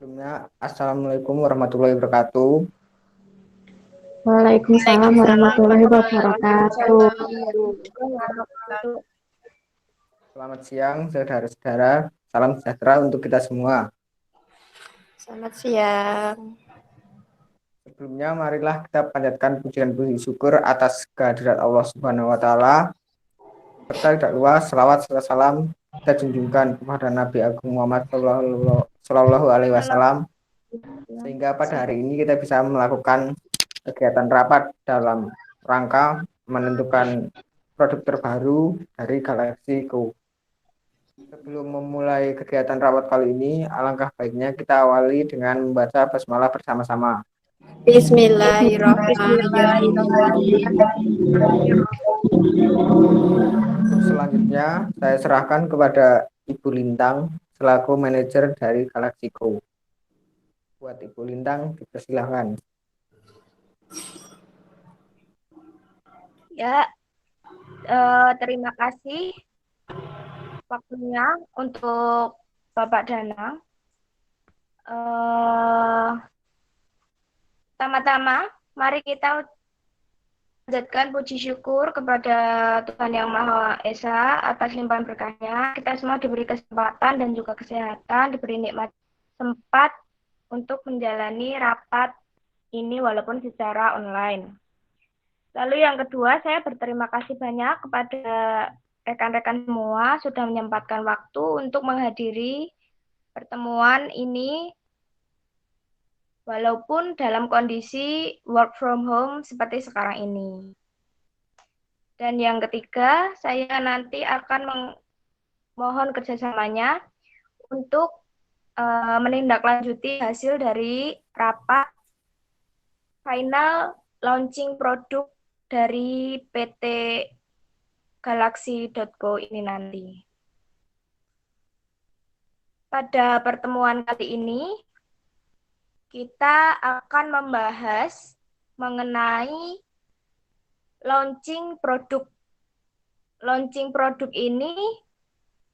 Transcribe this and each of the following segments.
Sebelumnya, Assalamualaikum warahmatullahi wabarakatuh. Waalaikumsalam Waalaikumsalam warahmatullahi wabarakatuh. warahmatullahi wabarakatuh. Selamat siang, saudara-saudara. Salam sejahtera untuk kita semua. Selamat siang. Sebelumnya, marilah kita panjatkan puji dan puji syukur atas kehadirat Allah Subhanahu wa Ta'ala. Serta tidak luas, selawat serta salam kita junjungkan kepada Nabi Agung Muhammad Sallallahu Alaihi Wasallam, sehingga pada hari ini kita bisa melakukan kegiatan rapat dalam rangka menentukan produk terbaru dari Galaxy Go. Sebelum memulai kegiatan rapat kali ini, alangkah baiknya kita awali dengan membaca basmalah bersama-sama. Bismillahirrahmanirrahim. Untuk selanjutnya, saya serahkan kepada Ibu Lintang selaku manajer dari Galaxy Go. Buat Ibu Lintang, dipersilahkan. Ya, terima kasih waktunya untuk Bapak Danang. Pertama-tama, mari kita panjatkan puji syukur kepada Tuhan Yang Maha Esa atas limpahan berkahnya. Kita semua diberi kesempatan dan juga kesehatan, diberi nikmat sempat untuk menjalani rapat ini walaupun secara online. Lalu yang kedua, saya berterima kasih banyak kepada rekan-rekan semua sudah menyempatkan waktu untuk menghadiri pertemuan ini walaupun dalam kondisi work from home seperti sekarang ini. Dan yang ketiga, saya nanti akan mohon kerjasamanya untuk menindaklanjuti hasil dari rapat final launching produk dari PT Galaxy.go ini nanti. Pada pertemuan kali ini, kita akan membahas mengenai launching produk. Launching produk ini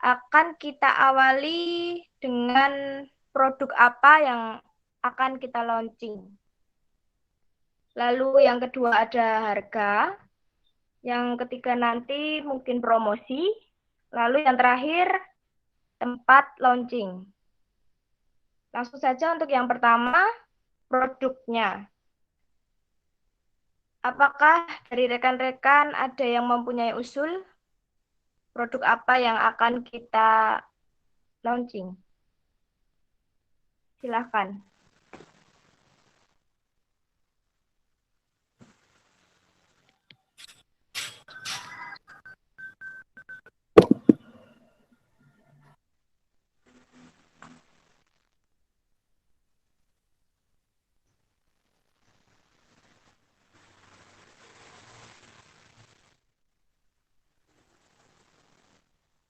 akan kita awali dengan produk apa yang akan kita launching. Lalu yang kedua ada harga, yang ketiga nanti mungkin promosi, lalu yang terakhir tempat launching. Langsung saja untuk yang pertama, produknya. Apakah dari rekan-rekan ada yang mempunyai usul produk apa yang akan kita launching? Silahkan.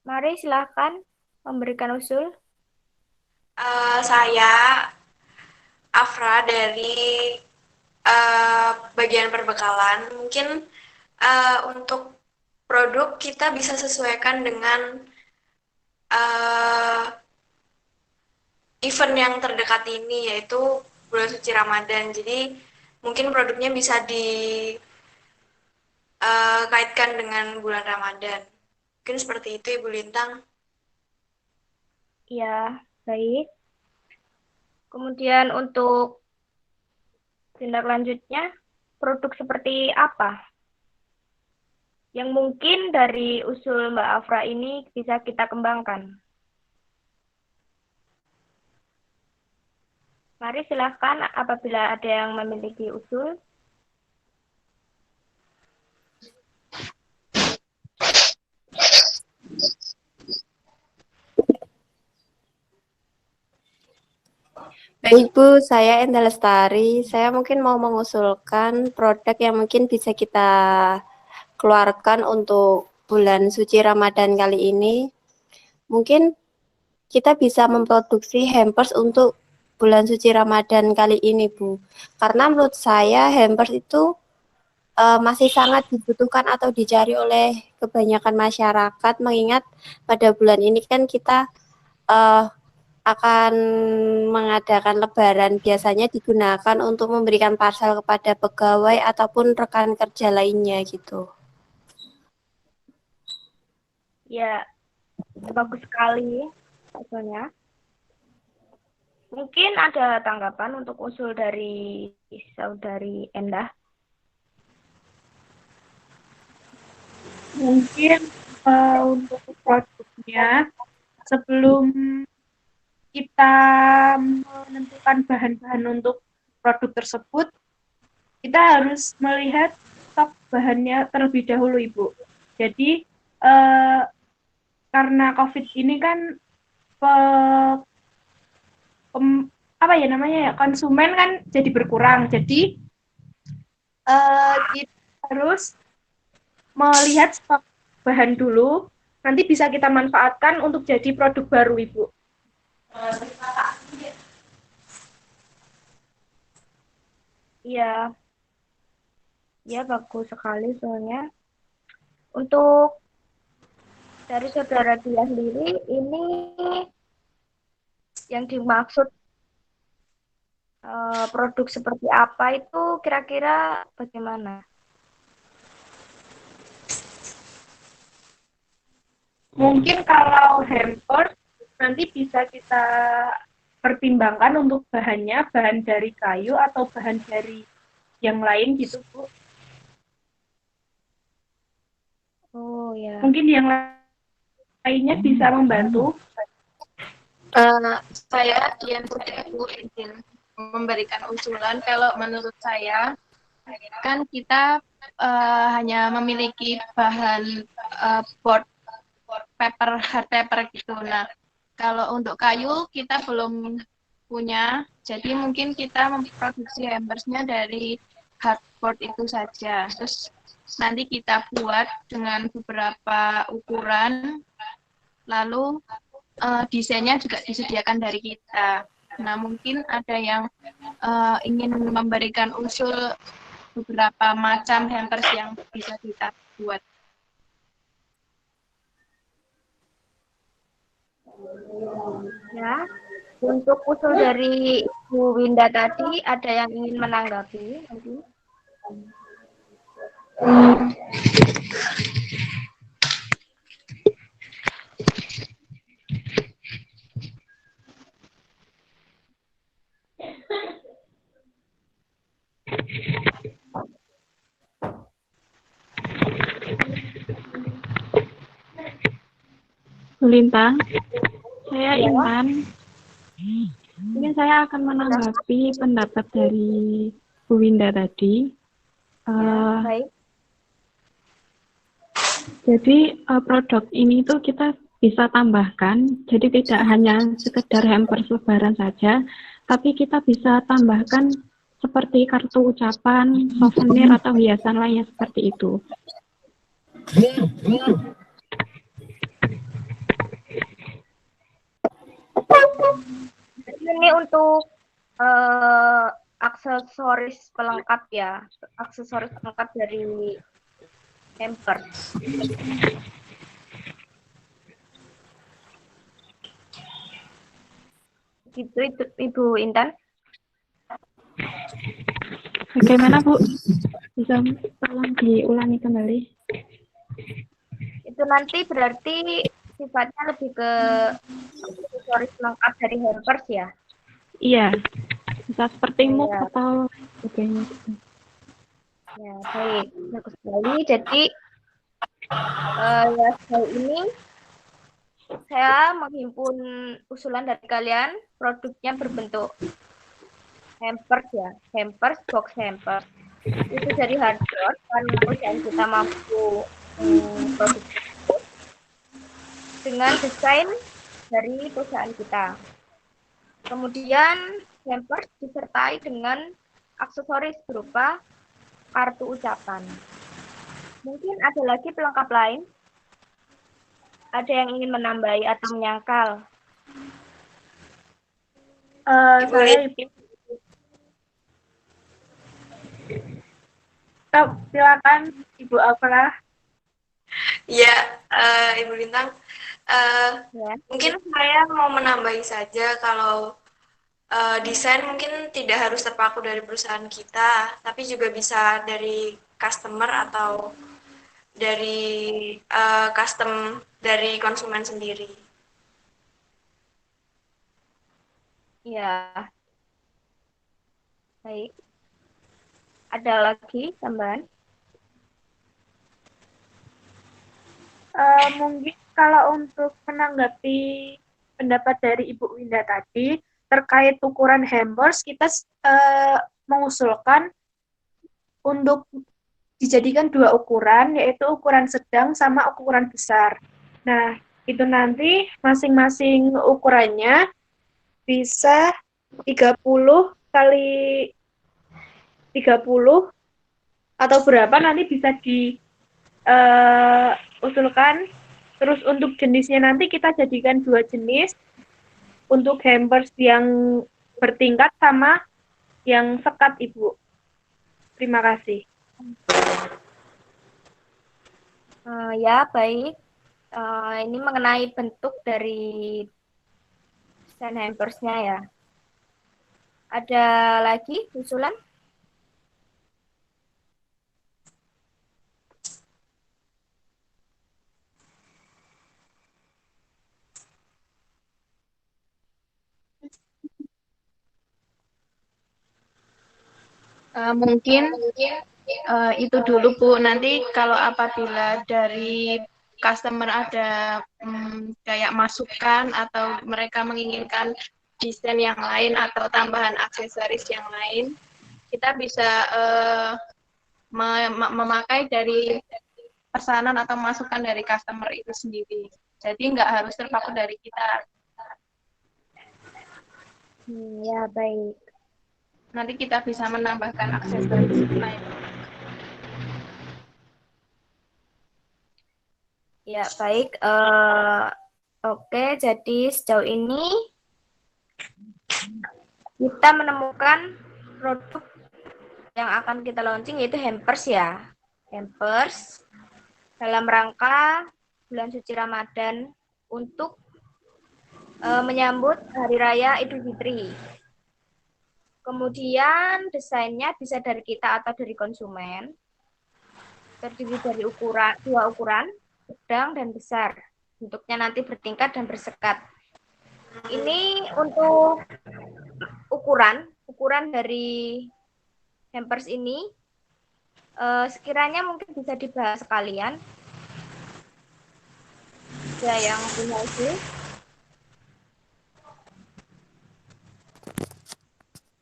Mari silahkan memberikan usul. Saya Afra dari bagian perbekalan. Mungkin untuk produk kita bisa sesuaikan dengan event yang terdekat ini, yaitu bulan suci Ramadan. Jadi mungkin produknya bisa dikaitkan dengan bulan Ramadan. Mungkin seperti itu, Ibu Lintang. Ya, baik. Kemudian untuk tindak lanjutnya, produk seperti apa yang mungkin dari usul Mbak Afra ini bisa kita kembangkan? Mari silahkan apabila ada yang memiliki usul. Baik Bu, saya Enda Lestari. Saya mungkin mau mengusulkan produk yang mungkin bisa kita keluarkan untuk bulan suci Ramadan kali ini. Mungkin kita bisa memproduksi hampers untuk bulan suci Ramadan kali ini, Bu. Karena menurut saya hampers itu masih sangat dibutuhkan atau dicari oleh kebanyakan masyarakat, mengingat pada bulan ini kan kita akan mengadakan lebaran biasanya digunakan untuk memberikan parcel kepada pegawai ataupun rekan kerja lainnya gitu. Ya, bagus sekali soalnya. Mungkin ada tanggapan untuk usul dari Saudari Endah. Mungkin untuk produknya, sebelum kita menentukan bahan-bahan untuk produk tersebut, kita harus melihat stok bahannya terlebih dahulu, Ibu. Jadi, karena COVID ini kan konsumen kan jadi berkurang. Jadi, kita harus melihat stok bahan dulu, nanti bisa kita manfaatkan untuk jadi produk baru, Ibu. Iya, ya bagus sekali soalnya. Untuk dari saudara dia sendiri, ini yang dimaksud produk seperti apa itu kira-kira bagaimana? Mungkin kalau hamper nanti bisa kita pertimbangkan untuk bahannya, bahan dari kayu atau bahan dari yang lain gitu, Bu. Oh ya. Mungkin yang lainnya bisa membantu. Saya Dian Putri izin memberikan usulan. Kalau menurut saya kan kita hanya memiliki bahan board paper, hard paper gitu. Nah, kalau untuk kayu kita belum punya, jadi mungkin kita memproduksi hampersnya dari hardboard itu saja. Terus nanti kita buat dengan beberapa ukuran, lalu desainnya juga disediakan dari kita. Nah, mungkin ada yang ingin memberikan usul beberapa macam hampers yang bisa kita buat. Ya, untuk usul dari Bu Winda tadi, ada yang ingin menanggapi? Bu Lintang, saya Intan. Mungkin saya akan menanggapi pendapat dari Bu Winda tadi. Baik. Jadi produk ini tuh kita bisa tambahkan, jadi tidak hanya sekedar hampers lebaran saja, tapi kita bisa tambahkan seperti kartu ucapan, souvenir atau hiasan lainnya seperti itu. Ini untuk aksesoris pelengkap ya, aksesoris pelengkap dari hampers. Gitu itu Ibu Intan. Bagaimana Bu? Bisa tolong diulangi kembali? Itu nanti berarti sifatnya lebih ke aksesoris lengkap dari hampers ya? Iya, bisa seperti mug atau sebagainya. Ya, baik. Bagus sekali. Jadi, ya sejauh ini saya menghimpun usulan dari kalian, produknya berbentuk hampers ya, hampers, box hampers. Itu dari hardboard, karena perusahaan kita mampu produksi dengan desain dari perusahaan kita. Kemudian hampers disertai dengan aksesoris berupa kartu ucapan. Mungkin ada lagi pelengkap lain? Ada yang ingin menambahi atau menyangkal? Silakan Ibu Afra. Ya, Ibu Lintang, Ya. Mungkin saya mau menambahi saja kalau desain mungkin tidak harus terpaku dari perusahaan kita, tapi juga bisa dari customer atau dari custom dari konsumen sendiri. Ya, baik. Ada lagi tambahan? Mungkin kalau untuk menanggapi pendapat dari Ibu Winda tadi terkait ukuran hampers, kita mengusulkan untuk dijadikan dua ukuran, yaitu ukuran sedang sama ukuran besar. Nah, itu nanti masing-masing ukurannya bisa 30 kali 30 atau berapa nanti bisa diusulkan. Terus untuk jenisnya nanti kita jadikan dua jenis, untuk hampers yang bertingkat sama yang sekat, Ibu. Terima kasih. Ya, baik. Ini mengenai bentuk dari desain hampersnya ya. Ada lagi usulan? Mungkin itu dulu Bu. Nanti kalau apabila dari customer ada kayak masukan atau mereka menginginkan desain yang lain atau tambahan aksesoris yang lain, kita bisa memakai dari pesanan atau masukan dari customer itu sendiri. Jadi nggak harus terpaku dari kita. Ya, baik. Nanti kita bisa menambahkan aksesoris lain. Ya, baik. Oke, jadi sejauh ini kita menemukan produk yang akan kita launching yaitu hampers ya. Hampers dalam rangka bulan suci Ramadan untuk menyambut Hari Raya Idul Fitri. Kemudian desainnya bisa dari kita atau dari konsumen. Terdiri dari dua ukuran, sedang dan besar. Bentuknya nanti bertingkat dan bersekat. Ini untuk ukuran dari hampers ini sekiranya mungkin bisa dibahas sekalian. Ada yang punya ide?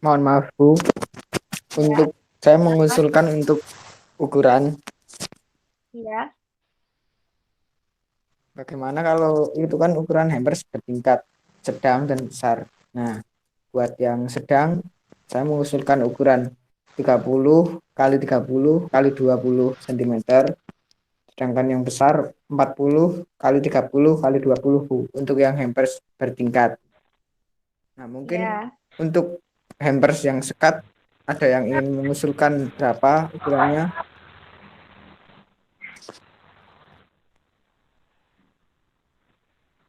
Mohon maaf Bu, untuk saya mengusulkan untuk ukuran. Ya. Bagaimana kalau itu kan ukuran hampers bertingkat sedang dan besar. Nah, buat yang sedang saya mengusulkan ukuran 30 kali 30 kali 20 cm. Sedangkan yang besar 40 kali 30 kali 20 Bu, untuk yang hampers bertingkat. Nah, mungkin Ya. untuk hampers yang sekat ada yang ingin mengusulkan berapa ukurannya?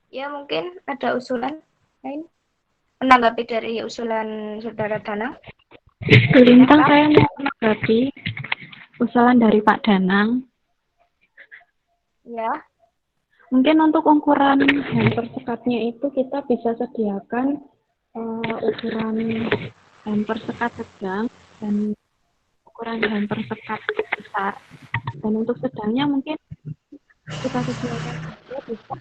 Ya, mungkin ada usulan lain menanggapi dari usulan Saudara Danang. Bintang, saya mau menanggapi usulan dari Pak Danang. Ya. Mungkin untuk ukuran hamper sekatnya itu kita bisa sediakan ukuran hamper sekat sedang dan ukuran hamper sekat besar. Dan untuk sedangnya mungkin kita sediakan juga bisa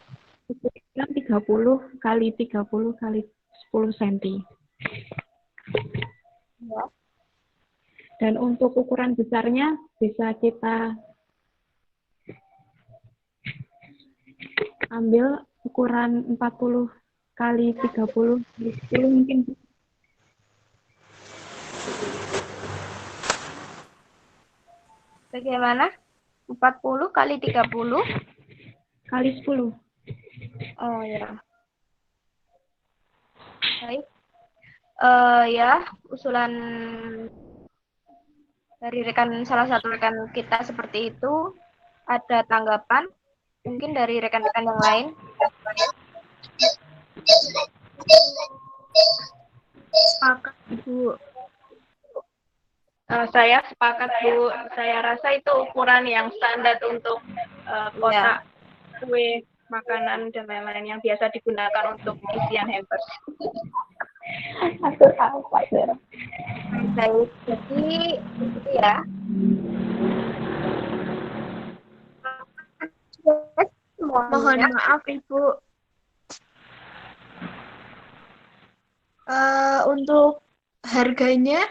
disediakan 30 kali 30 kali 10 cm. Ya. Dan untuk ukuran besarnya bisa kita ambil ukuran 40 kali 30 kali 10 mungkin. Bagaimana? 40 kali 30 kali 10. Oh ya. Baik. Ya, usulan dari salah satu rekan kita seperti itu. Ada tanggapan? Mungkin dari rekan-rekan yang lain. Sepakat, Ibu. Saya sepakat, Bu. Saya rasa itu ukuran yang standar untuk kotak kue, makanan, dan lain-lain yang biasa digunakan untuk isian hampers. Baik, jadi itu ya. Mohon maaf, Ibu. Untuk harganya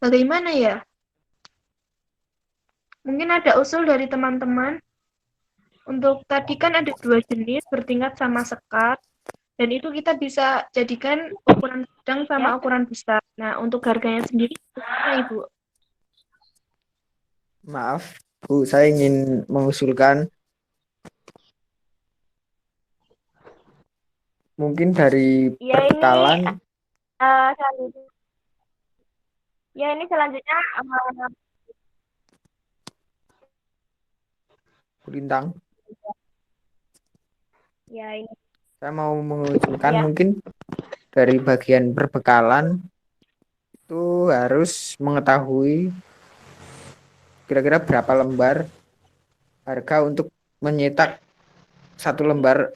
bagaimana ya? Mungkin ada usul dari teman-teman. Untuk tadi kan ada 2 jenis, bertingkat sama sekat. Dan itu kita bisa jadikan ukuran sedang sama ukuran besar. Nah, untuk harganya sendiri gimana, Ibu? Maaf, Bu, saya ingin mengusulkan mungkin dari Ya ini perbekalan selanjutnya. Ya ini selanjutnya Bu Lintang. ya ini Saya mau mengusulkan Ya. mungkin dari bagian perbekalan itu harus mengetahui kira-kira berapa lembar harga untuk menyetak satu lembar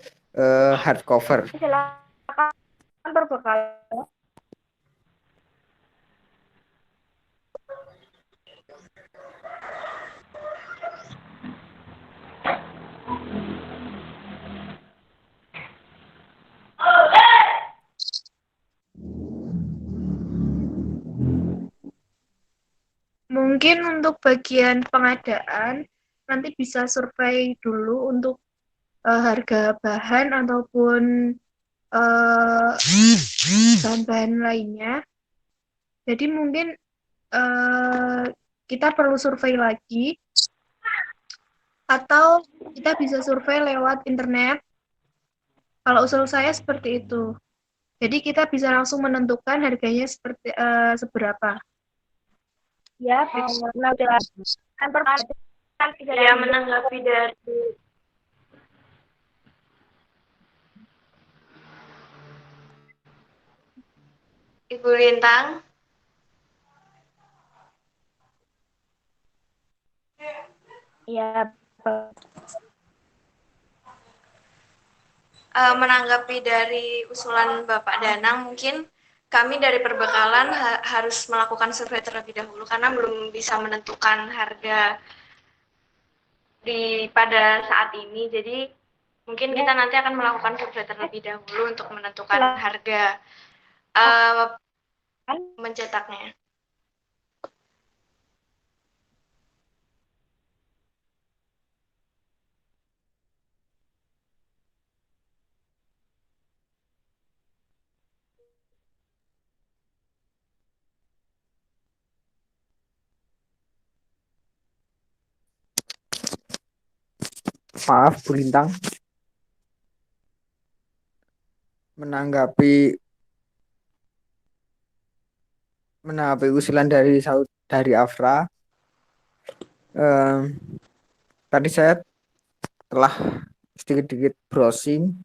hardcover. silakan berbekal. Mungkin untuk bagian pengadaan, nanti bisa survei dulu untuk harga bahan ataupun bahan-bahan lainnya. Jadi mungkin kita perlu survei lagi, atau kita bisa survei lewat internet. Kalau usul saya seperti itu. Jadi kita bisa langsung menentukan harganya seperti seberapa. Ya, menjelaskan perbedaan Ya, menanggapi dari Ibu Lintang. ya Menanggapi dari usulan Bapak Danang, mungkin kami dari perbekalan harus melakukan survei terlebih dahulu karena belum bisa menentukan harga pada saat ini. Jadi mungkin kita nanti akan melakukan survei terlebih dahulu untuk menentukan harga mencetaknya. Maaf, Bu Lintang. Menanggapi usulan dari Afra, tadi saya telah sedikit-sedikit browsing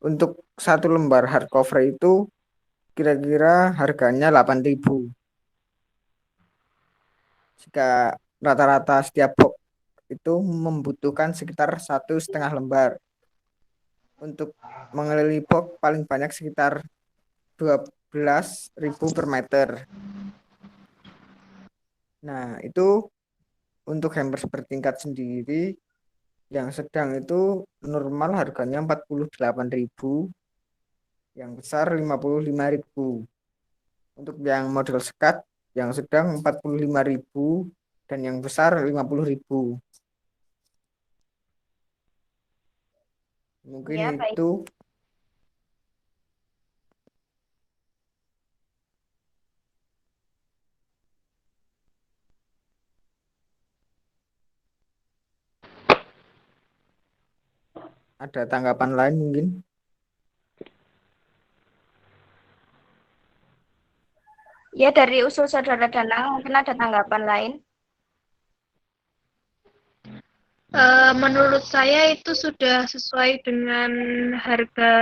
untuk satu lembar hardcover itu kira-kira harganya 8.000. Jika rata-rata setiap box itu membutuhkan sekitar 1,5 lembar. Untuk mengelilingi box paling banyak sekitar 12.000 per meter. Nah, itu untuk hampers bertingkat sendiri yang sedang itu normal harganya 48.000, yang besar 55.000. Untuk yang model sekat yang sedang 45.000 dan yang besar 50.000. Mungkin Ya, baik. itu. Ada tanggapan lain mungkin? Ya, dari usul saudara Danang mungkin ada tanggapan lain. Menurut saya itu sudah sesuai dengan harga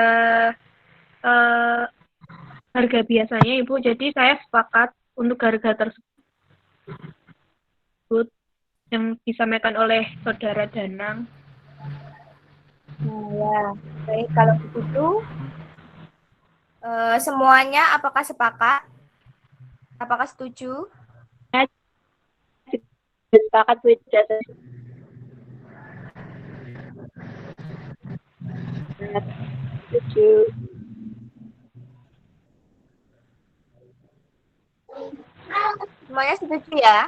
eh, harga biasanya, Ibu. Jadi saya sepakat untuk harga tersebut yang disampaikan oleh Saudara Danang. Nah, ya. Baik, kalau begitu semuanya apakah sepakat? Apakah setuju? Sepakat, Bu. Setuju. Semuanya setuju ya?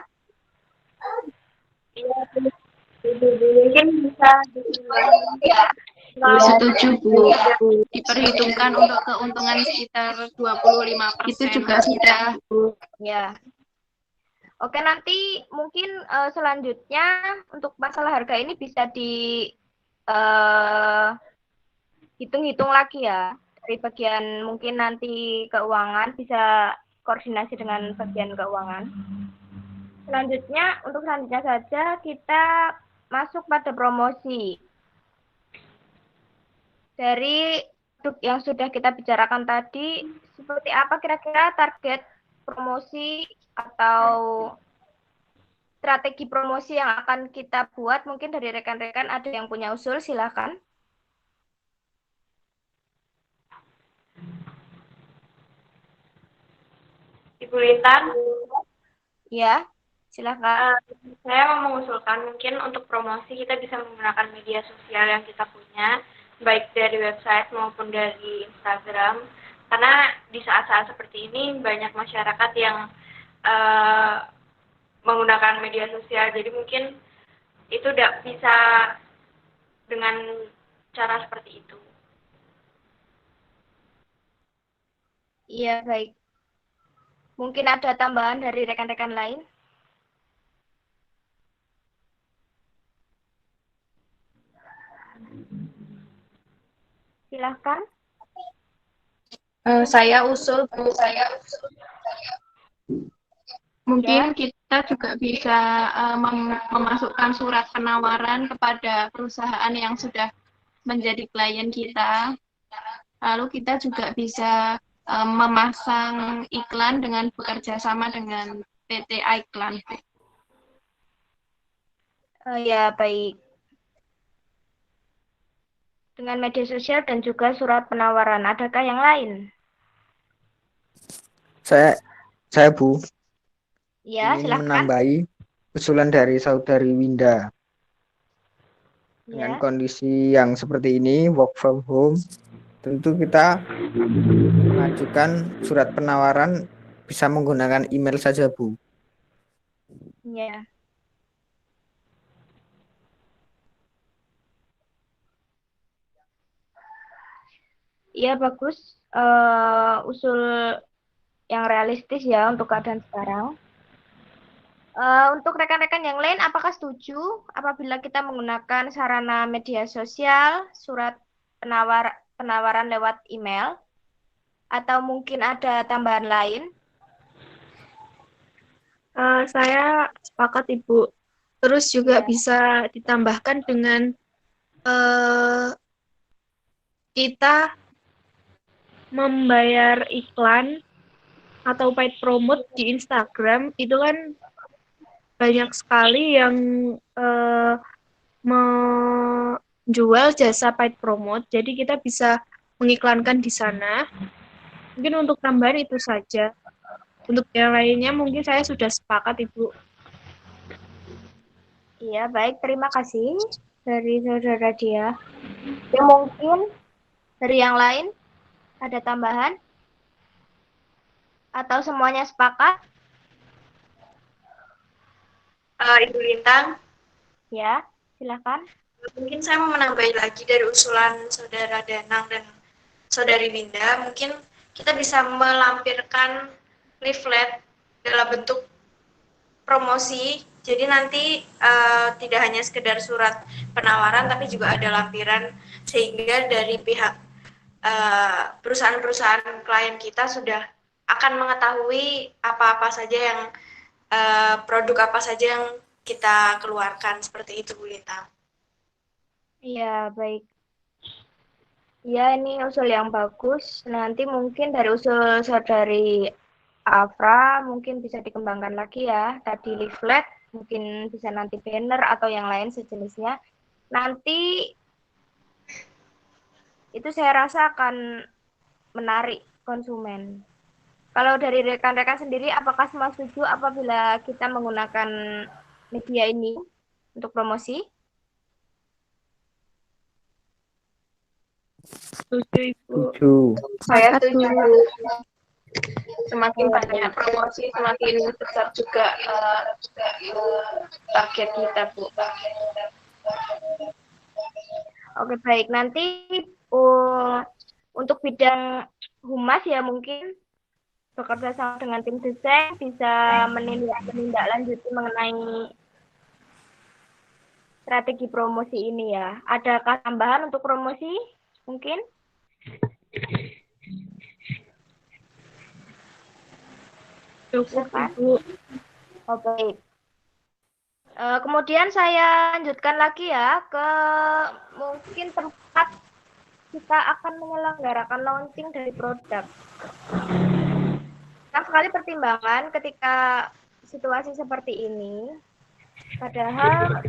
Mungkin bisa Setuju, Bu. Diperhitungkan untuk keuntungan sekitar 25%. Itu juga sudah. Ya. Oke, nanti mungkin selanjutnya untuk masalah harga ini bisa hitung-hitung lagi ya. Dari bagian mungkin nanti keuangan bisa koordinasi dengan bagian keuangan. Untuk selanjutnya saja kita masuk pada promosi. Dari produk yang sudah kita bicarakan tadi, seperti apa kira-kira target promosi atau strategi promosi yang akan kita buat? Mungkin dari rekan-rekan ada yang punya usul, silakan. Ibu Lintang, Ya, silakan. saya mau mengusulkan mungkin untuk promosi kita bisa menggunakan media sosial yang kita punya, baik dari website maupun dari Instagram. Karena di saat-saat seperti ini banyak masyarakat yang menggunakan media sosial, jadi mungkin itu tidak bisa dengan cara seperti itu. Iya, baik. Mungkin ada tambahan dari rekan-rekan lain? Silahkan. Saya usul, Bu. Mungkin kita juga bisa memasukkan surat penawaran kepada perusahaan yang sudah menjadi klien kita. Lalu kita juga bisa memasang iklan dengan bekerja sama dengan PT Iklan. Ya, baik. Dengan media sosial dan juga surat penawaran. Adakah yang lain? Saya Bu Ya, ingin silahkan. menambahi usulan dari Saudari Winda. Dengan Ya. kondisi yang seperti ini, work from home, tentu kita mengajukan surat penawaran bisa menggunakan email saja, Bu. Ya. Iya, bagus. Usul yang realistis ya untuk keadaan sekarang. Untuk rekan-rekan yang lain, apakah setuju apabila kita menggunakan sarana media sosial, surat penawaran lewat email, atau mungkin ada tambahan lain? Saya sepakat, Ibu. Terus juga bisa ditambahkan dengan kita membayar iklan atau paid promote di Instagram itu kan banyak sekali yang menjual jasa paid promote, jadi kita bisa mengiklankan di sana. Mungkin untuk tambahan itu saja. Untuk yang lainnya mungkin saya sudah sepakat, Ibu. Iya, baik. Terima kasih dari Saudara Dia. Ya, mungkin dari yang lain ada tambahan? Atau semuanya sepakat? Ibu Lintang, Ya, silakan. mungkin saya mau menambahi lagi dari usulan Saudara Danang dan Saudari Winda, mungkin kita bisa melampirkan leaflet dalam bentuk promosi. Jadi nanti tidak hanya sekedar surat penawaran, tapi juga ada lampiran sehingga dari pihak perusahaan-perusahaan klien kita sudah akan mengetahui apa-apa saja yang produk apa saja yang kita keluarkan, seperti itu, Bu Lita. Iya, baik. Ya, ini usul yang bagus. Nanti mungkin dari usul saudari Afra mungkin bisa dikembangkan lagi ya. Tadi leaflet, mungkin bisa nanti banner atau yang lain sejenisnya. Nanti itu saya rasa akan menarik konsumen. Kalau dari rekan-rekan sendiri, apakah semua setuju apabila kita menggunakan media ini untuk promosi? Setuju, Ibu. Setuju. Saya Sepakat, Bu. setuju. Semakin banyak promosi, semakin besar juga target kita, Bu. Oke, baik. Nanti untuk bidang humas ya mungkin bekerja sama dengan tim desain bisa menindaklanjuti mengenai strategi promosi ini ya. Adakah tambahan untuk promosi mungkin? Cukup, Silakan. Ibu. Oh, baik. Kemudian saya lanjutkan lagi ya ke mungkin tempat kita akan menyelenggarakan launching dari produk. Banyak sekali pertimbangan ketika situasi seperti ini. Padahal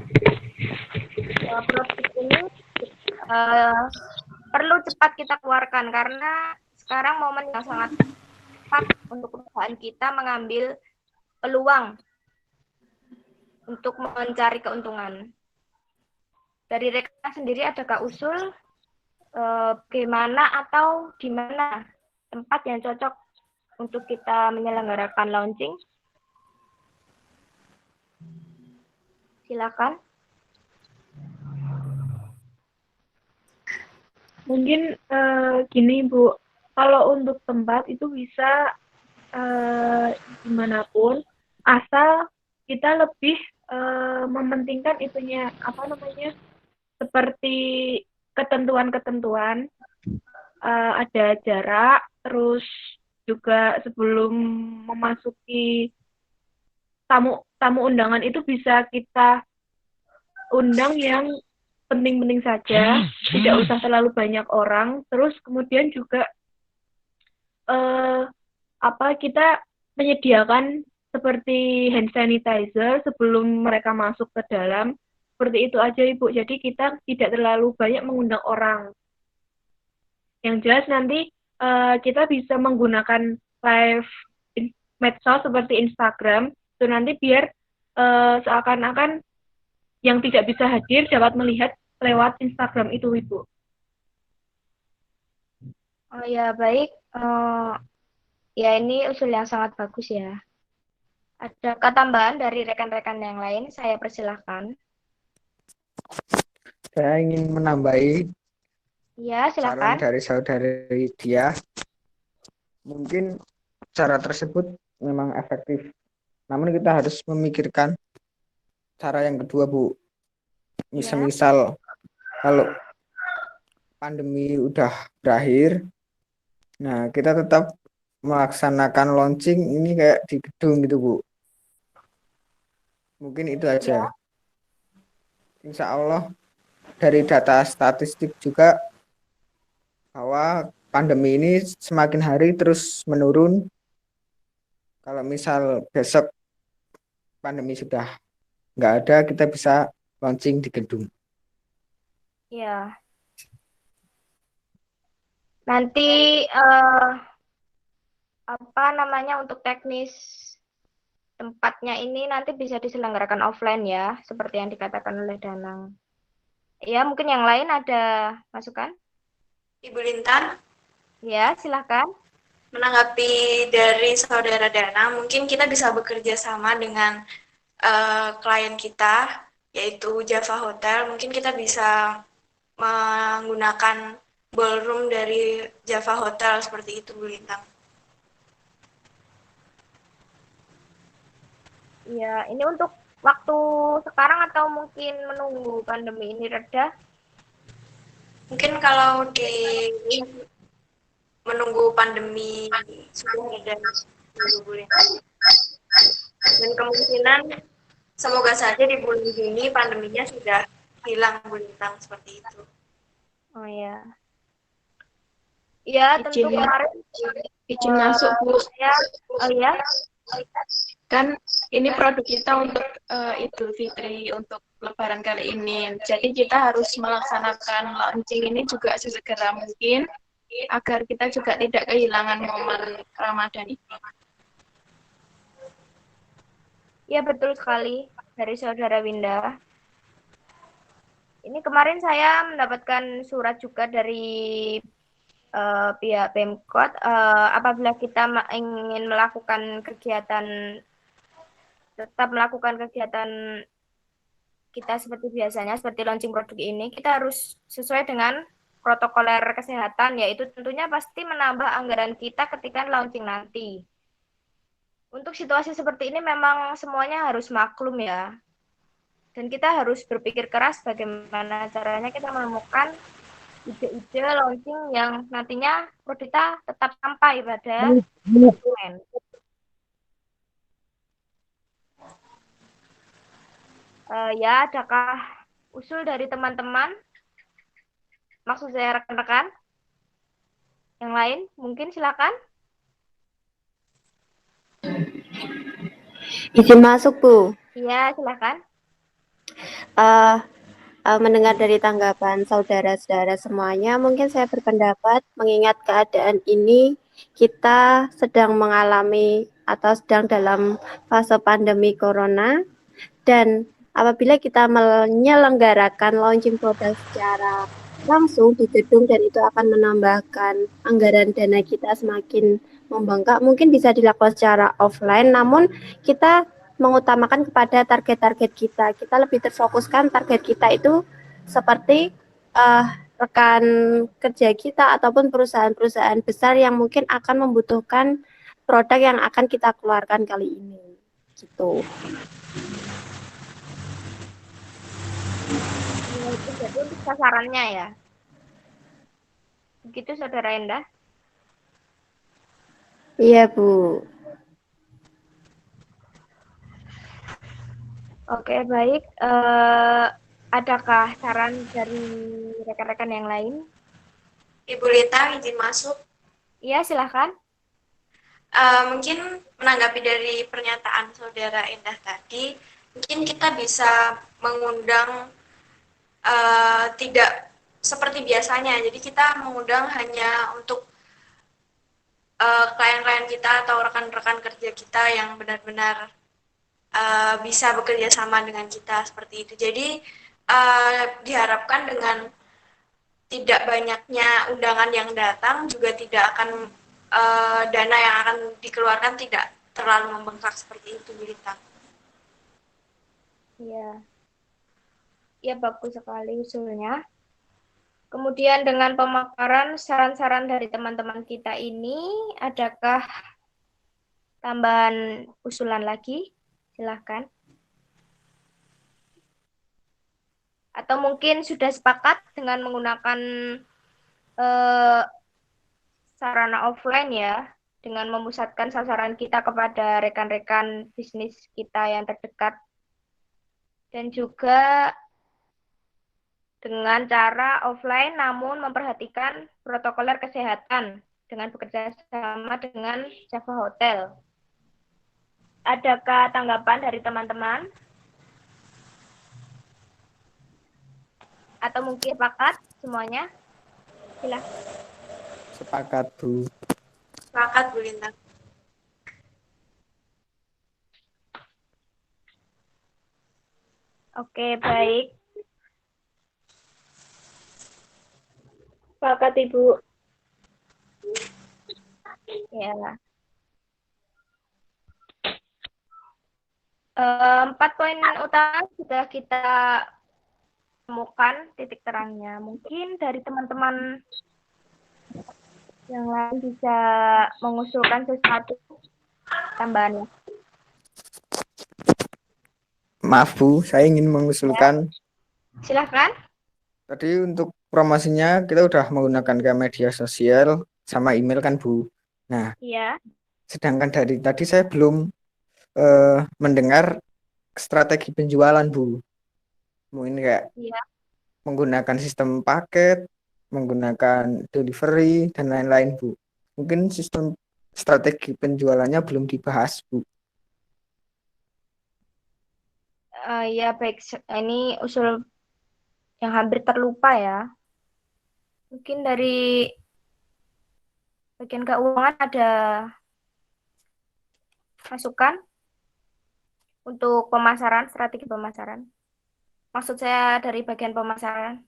produk ini perlu cepat kita keluarkan karena sekarang momen yang sangat tepat untuk perusahaan kita mengambil peluang untuk mencari keuntungan. Dari rekan sendiri adakah usul bagaimana atau di mana tempat yang cocok untuk kita menyelenggarakan launching? Silakan. Mungkin gini, Bu. Kalau untuk tempat itu bisa dimanapun, asal kita lebih mementingkan itunya, apa namanya, seperti ketentuan-ketentuan, ada jarak, terus juga sebelum memasuki tamu undangan itu bisa kita undang yang penting-penting saja, tidak usah terlalu banyak orang. Terus kemudian juga kita menyediakan seperti hand sanitizer sebelum mereka masuk ke dalam. Seperti itu aja, Ibu. Jadi kita tidak terlalu banyak mengundang orang. Yang jelas nanti kita bisa menggunakan live medsos seperti Instagram. Itu nanti biar seakan-akan yang tidak bisa hadir dapat melihat lewat Instagram itu, Ibu. Oh ya, baik. Ya, ini usul yang sangat bagus ya. Adakah tambahan dari rekan-rekan yang lain? Saya persilahkan. Saya ingin menambahi Ya, saran silakan. dari saudari dia. Mungkin cara tersebut memang efektif. Namun kita harus memikirkan cara yang kedua, Bu. Misal kalau pandemi udah berakhir, nah kita tetap melaksanakan launching ini kayak di gedung gitu, Bu. Mungkin itu aja. Insya Allah dari data statistik juga bahwa pandemi ini semakin hari terus menurun. Kalau misal besok pandemi sudah nggak ada, kita bisa launching di gedung. Ya. Nanti untuk teknis tempatnya ini nanti bisa diselenggarakan offline ya, seperti yang dikatakan oleh Danang. Ya, mungkin yang lain ada masukan? Ibu Lintan, Ya, silahkan. menanggapi dari saudara Dana, mungkin kita bisa bekerja sama dengan klien kita, yaitu Java Hotel. Mungkin kita bisa menggunakan ballroom dari Java Hotel seperti itu, Bu Lintang. Ya, ini untuk waktu sekarang atau mungkin menunggu pandemi ini reda? Mungkin kalau menunggu pandemi sudah reda, Bu Lintang. Dan kemungkinan semoga saja di bulan Juni pandeminya sudah hilang Bu Lintang, seperti itu. Oh ya. Ya, tentu Izin kemarin izin masuk Bu. saya ya. Kan ini produk kita untuk Idul Fitri, untuk Lebaran kali ini. Jadi kita harus melaksanakan launching ini juga sesegera mungkin agar kita juga tidak kehilangan momen Ramadan ini. Ya, betul sekali dari Saudara Winda. Ini kemarin saya mendapatkan surat juga dari pihak Pemkot, apabila kita ingin melakukan kegiatan, tetap melakukan kegiatan kita seperti biasanya, seperti launching produk ini, kita harus sesuai dengan protokoler kesehatan, yaitu tentunya pasti menambah anggaran kita ketika launching nanti. Untuk situasi seperti ini memang semuanya harus maklum ya. Dan kita harus berpikir keras bagaimana caranya kita menemukan ide-ide launching yang nantinya produk kita tetap sampai pada konsumen. Ya, adakah usul dari teman-teman? Maksud saya rekan-rekan? Yang lain, mungkin silakan. Izin masuk, Bu. Iya, silakan. Mendengar dari tanggapan saudara-saudara semuanya, mungkin saya berpendapat mengingat keadaan ini kita sedang mengalami atau sedang dalam fase pandemi corona, dan apabila kita menyelenggarakan launching produk secara langsung di gedung dan itu akan menambahkan anggaran dana kita semakin membengkak, mungkin bisa dilakukan secara offline, namun kita mengutamakan kepada target-target kita. Kita lebih terfokuskan target kita itu seperti rekan kerja kita ataupun perusahaan-perusahaan besar yang mungkin akan membutuhkan produk yang akan kita keluarkan kali ini. Gitu. Itu jadi untuk sasarannya ya. Begitu Saudara Endah. Iya, Bu. Oke, baik. Adakah saran dari rekan-rekan yang lain? Ibu Lintang izin masuk. Iya, silahkan. Mungkin menanggapi dari pernyataan Saudara Endah tadi, mungkin kita bisa mengundang tidak seperti biasanya. Jadi kita mengundang hanya untuk klien-klien kita atau rekan-rekan kerja kita yang benar-benar bisa bekerja sama dengan kita seperti itu. Jadi diharapkan dengan tidak banyaknya undangan yang datang juga tidak akan dana yang akan dikeluarkan tidak terlalu membengkak seperti itu, Bintang. Iya. Ya, bagus sekali usulnya. Kemudian dengan pemaparan saran-saran dari teman-teman kita ini, adakah tambahan usulan lagi? Silahkan. Atau mungkin sudah sepakat dengan menggunakan sarana offline ya, dengan memusatkan sasaran kita kepada rekan-rekan bisnis kita yang terdekat. Dan juga dengan cara offline namun memperhatikan protokoler kesehatan dengan bekerja sama dengan Java Hotel. Adakah tanggapan dari teman-teman? Atau mungkin sepakat semuanya? Silakan. Sepakat, Bu. Sepakat, Bu Lintang. Oke, baik. Sepakat, Ibu. Ya. 4 poin utama sudah kita temukan titik terangnya. Mungkin dari teman-teman yang lain bisa mengusulkan sesuatu tambahannya. Maaf, Bu, saya ingin mengusulkan. Silahkan. Tadi untuk promosinya kita udah menggunakan ke media sosial sama email kan, Bu. Nah, Iya. sedangkan dari tadi saya belum mendengar strategi penjualan, Bu. Mungkin kayak Iya. menggunakan sistem paket, menggunakan delivery, dan lain-lain, Bu. Mungkin sistem strategi penjualannya belum dibahas, Bu. Ya baik, ini usul yang hampir terlupa ya. Mungkin dari bagian keuangan ada masukan untuk pemasaran, strategi pemasaran. Maksud saya dari bagian pemasaran.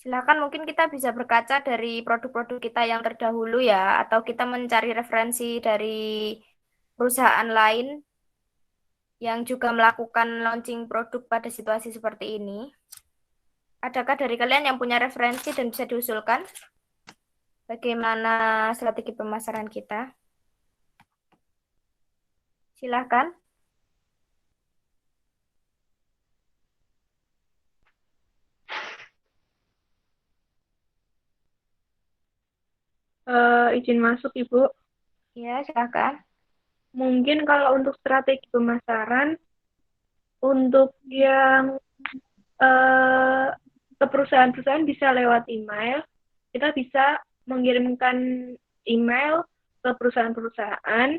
Silakan, mungkin kita bisa berkaca dari produk-produk kita yang terdahulu ya, atau kita mencari referensi dari perusahaan lain yang juga melakukan launching produk pada situasi seperti ini. Adakah dari kalian yang punya referensi dan bisa diusulkan? Bagaimana strategi pemasaran kita? Silahkan. Izin masuk, Ibu. Ya, silahkan. Mungkin kalau untuk strategi pemasaran, untuk yang ke perusahaan-perusahaan bisa lewat email. Kita bisa mengirimkan email ke perusahaan-perusahaan,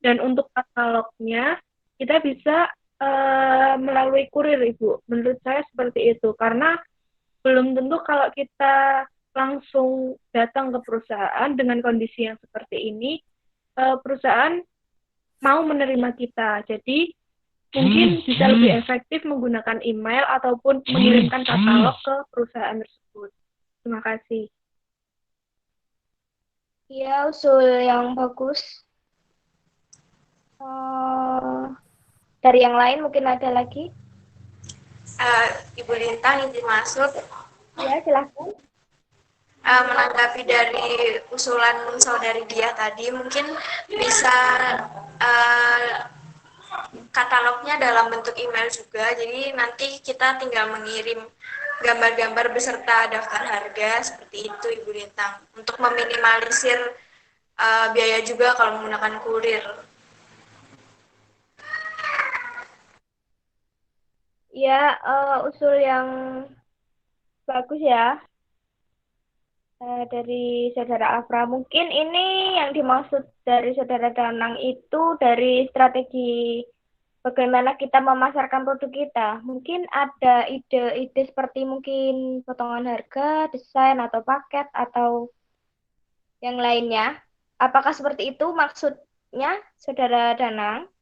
dan untuk katalognya kita bisa melalui kurir, Ibu. Menurut saya seperti itu, karena belum tentu kalau kita langsung datang ke perusahaan dengan kondisi yang seperti ini, perusahaan mau menerima kita. Jadi mungkin bisa lebih efektif menggunakan email ataupun mengirimkan katalog ke perusahaan tersebut. Terima kasih. Ya, usul yang bagus. Dari yang lain mungkin ada lagi? Ibu Lintang izin masuk. Ya, silahkan. Menanggapi dari usulan saudari Dia tadi, mungkin bisa katalognya dalam bentuk email juga, jadi nanti kita tinggal mengirim gambar-gambar beserta daftar harga, seperti itu Ibu Lintang, untuk meminimalisir biaya juga kalau menggunakan kurir. Ya, usul yang bagus ya. Dari Saudara Afra. Mungkin ini yang dimaksud dari Saudara Danang itu dari strategi bagaimana kita memasarkan produk kita. Mungkin ada ide-ide seperti mungkin potongan harga, desain atau paket atau yang lainnya. Apakah seperti itu maksudnya, Saudara Danang?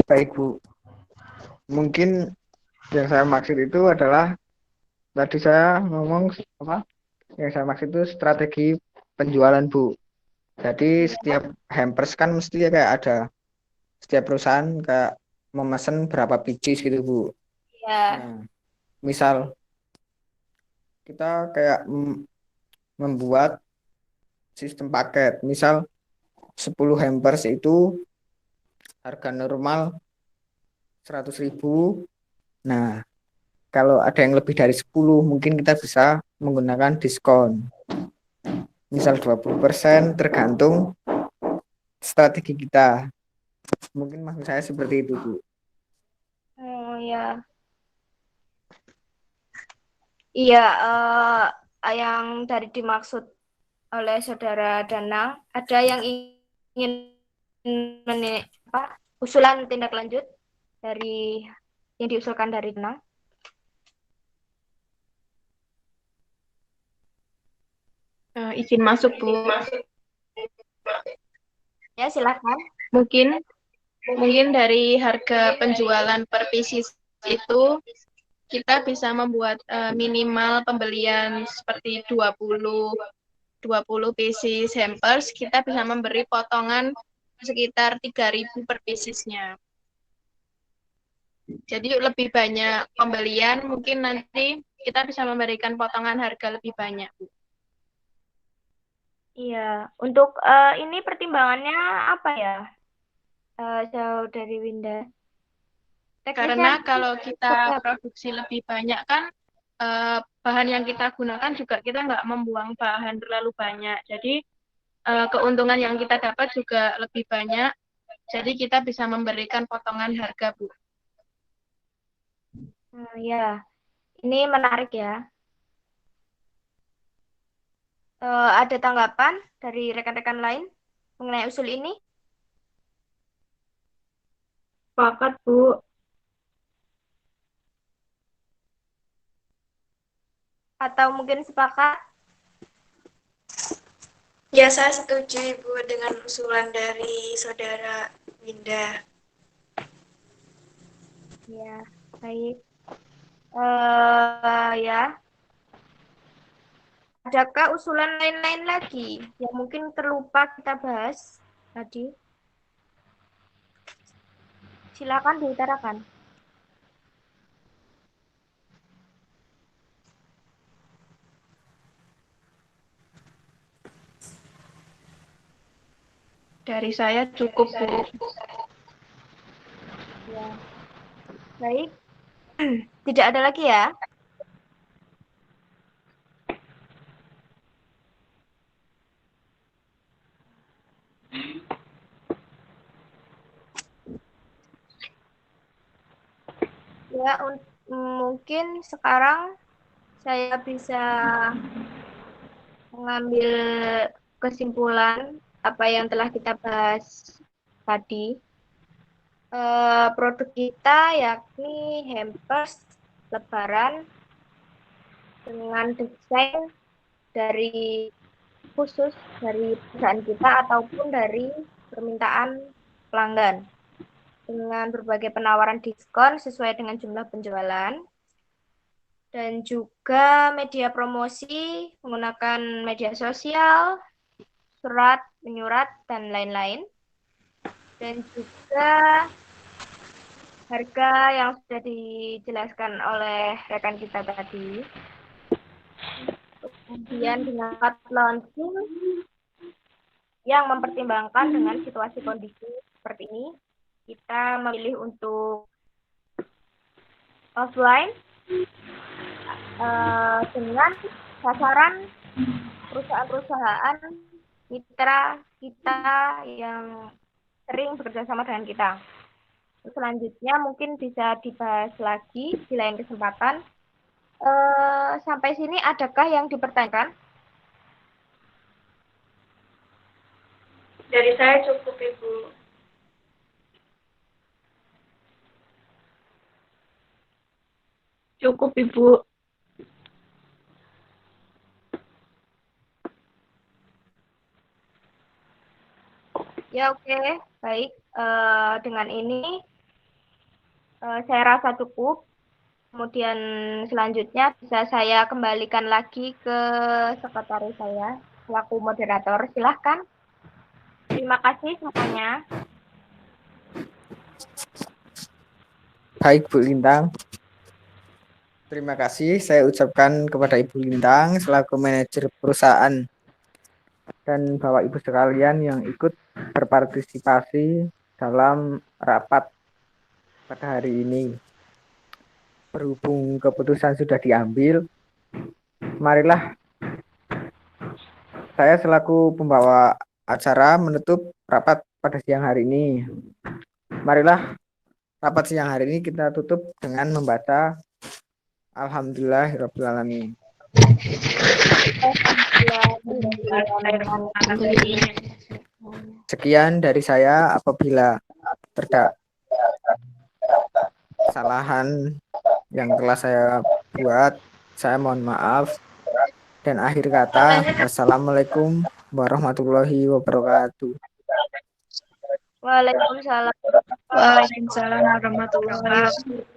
Baik, Bu. Mungkin yang saya maksud itu adalah tadi saya ngomong apa? Yang saya maksud itu strategi penjualan, Bu. Jadi setiap hampers kan mesti kayak ada setiap perusahaan kayak memesan berapa pieces gitu, Bu. Ya. Nah, misal kita kayak membuat sistem paket. Misal 10 hampers itu harga normal 100.000. Nah, kalau ada yang lebih dari 10, mungkin kita bisa menggunakan diskon. Misal 20%, tergantung strategi kita. Mungkin maksud saya seperti itu, Bu. Oh ya. Iya, yang dari dimaksud oleh Saudara Danang, ada yang ingin usulan tindak lanjut dari yang diusulkan dari Danang? Izin masuk, Bu. Ya, silakan. Mungkin dari harga penjualan per pieces itu kita bisa membuat minimal pembelian seperti 20 pieces hampers, kita bisa memberi potongan sekitar 3.000 per piecesnya. Jadi lebih banyak pembelian, mungkin nanti kita bisa memberikan potongan harga lebih banyak, Bu. Iya, untuk ini pertimbangannya apa ya, Saudari Winda? Karena kalau kita produksi lebih banyak kan bahan yang kita gunakan juga kita nggak membuang bahan terlalu banyak. Jadi keuntungan yang kita dapat juga lebih banyak. Jadi kita bisa memberikan potongan harga, Bu. Ya, ini menarik ya. Ada tanggapan dari rekan-rekan lain mengenai usul ini? Sepakat, Bu. Atau mungkin sepakat? Ya, saya setuju Ibu dengan usulan dari Saudara Winda. Ya, baik. Ya, adakah usulan lain-lain lagi yang mungkin terlupa kita bahas tadi? Silakan diutarakan. Dari saya cukup, Bu. Ya, baik. Tidak ada lagi ya? Ya, mungkin sekarang saya bisa mengambil kesimpulan apa yang telah kita bahas tadi. Produk kita yakni hampers lebaran dengan desain dari khusus dari perusahaan kita ataupun dari permintaan pelanggan dengan berbagai penawaran diskon sesuai dengan jumlah penjualan dan juga media promosi menggunakan media sosial, surat, menyurat, dan lain-lain. Dan juga harga yang sudah dijelaskan oleh rekan kita tadi. Kemudian dengan fast launching yang mempertimbangkan dengan situasi kondisi seperti ini, kita memilih untuk offline dengan sasaran perusahaan-perusahaan mitra kita yang sering bekerja sama dengan kita. Selanjutnya mungkin bisa dibahas lagi di lain kesempatan. Sampai sini adakah yang dipertanyakan? Dari saya cukup, Ibu. Cukup, Ibu. Ya, oke. Baik. Dengan ini saya rasa cukup. Kemudian selanjutnya bisa saya kembalikan lagi ke sekretaris saya selaku moderator. Silahkan. Terima kasih semuanya. Baik Bu Lintang. Terima kasih saya ucapkan kepada Ibu Lintang selaku manajer perusahaan dan Bapak Ibu sekalian yang ikut berpartisipasi dalam rapat pada hari ini. Berhubung keputusan sudah diambil, marilah saya selaku pembawa acara menutup rapat pada siang hari ini. Marilah rapat siang hari ini kita tutup dengan membaca Alhamdulillahirrabbilalamin. Sekian dari saya. Apabila terdapat kesalahan yang telah saya buat, saya mohon maaf. Dan akhir kata, wassalamualaikum warahmatullahi wabarakatuh. Waalaikumsalam. Waalaikumsalam warahmatullahi wabarakatuh.